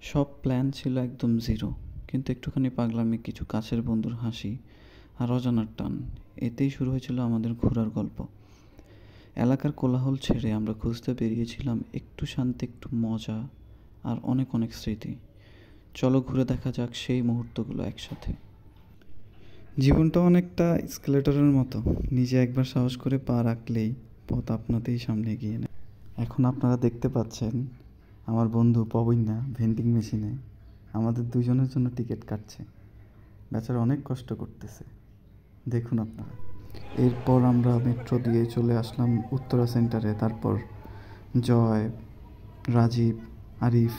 সব প্ল্যান ছিল একদম জিরো, কিন্তু একটুখানি পাগলামি, কিছু কাছের বন্ধুর হাসি আর অজানার টান, এতেই শুরু হয়েছিল আমাদের ঘোরার গল্প। এলাকার কোলাহল ছেড়ে আমরা খুঁজতে বেরিয়েছিলাম একটু শান্তি, একটু মজা আর অনেক অনেক স্মৃতি। চলো ঘুরে দেখা যাক সেই মুহূর্তগুলো একসাথে। জীবনটা অনেকটা স্কেলেটরের মতো, নিজে একবার সাহস করে পা রাখলেই পথ আপনাতেই সামনে এগিয়ে নেয়। এখন আপনারা দেখতে পাচ্ছেন আমার বন্ধু পবইন্না ভেন্ডিং মেশিনে আমাদের দুজনের জন্য টিকিট কাটছে। বেচারা অনেক কষ্ট করতেছে, দেখুন আপনারা। এরপর আমরা মেট্রো দিয়ে চলে আসলাম উত্তরা সেন্টারে। তারপর জয়, রাজীব, আরিফ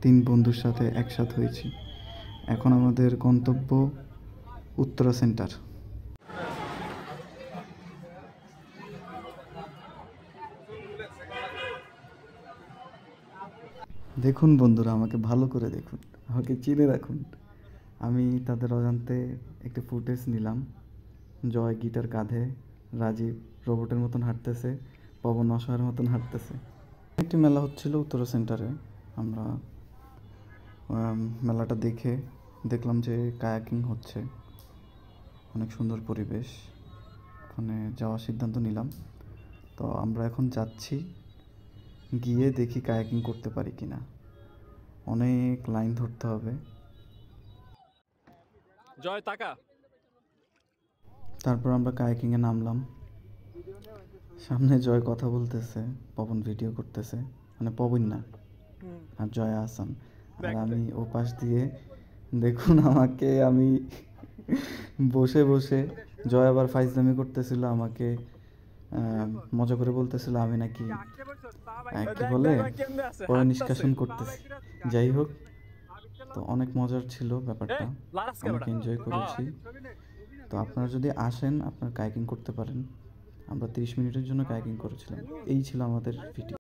তিন বন্ধুর সাথে একসাথে হয়েছি। এখন আমাদের গন্তব্য উত্তরা সেন্টার। দেখুন বন্ধুরা, আমাকে ভালো করে দেখুন, আমাকে চিনে রাখুন। আমি তাদের অজান্তে একটি ফুটেজ নিলাম। জয় গিটার কাঁধে, রাজীব রোবটের মতন হাঁটতেছে, পবন অসহায়ের মতন হাঁটতেছে। একটি মেলা হচ্ছিল উত্তরা সেন্টারে। আমরা মেলাটা দেখে দেখলাম যে কায়াকিং হচ্ছে, অনেক সুন্দর পরিবেশ। ওখানে যাওয়ার সিদ্ধান্ত নিলাম। তো আমরা এখন যাচ্ছি, গিয়ে দেখি কায়াকিং করতে পারি কিনা। অনেক লাইন ধরতে হবে। জয় টাকা। তারপর আমরা কায়াকিংয়ে নামলাম। সামনে জয় কথা বলতেছে, পবন ভিডিও করতেছে, মানে পবন না, আর জয় আসান। আর আমি ও পাশ দিয়ে, দেখুন আমাকে, আমি বসে বসে, জয় আবার ফাইজলামি করতেছিল আমাকে, মজা করে বলতেছিল আমি নাকি কি বলে পরে নিষ্কাশন করতেছি। যাই হোক, তো অনেক মজার ছিল ব্যাপারটা, অনেক এনজয় করেছি। তো আপনারা যদি আসেন, আপনারা কায়াকিং করতে পারেন। আমরা 30 মিনিটের জন্য কায়াকিং করেছিলাম। এই ছিল আমাদের ভিডিও।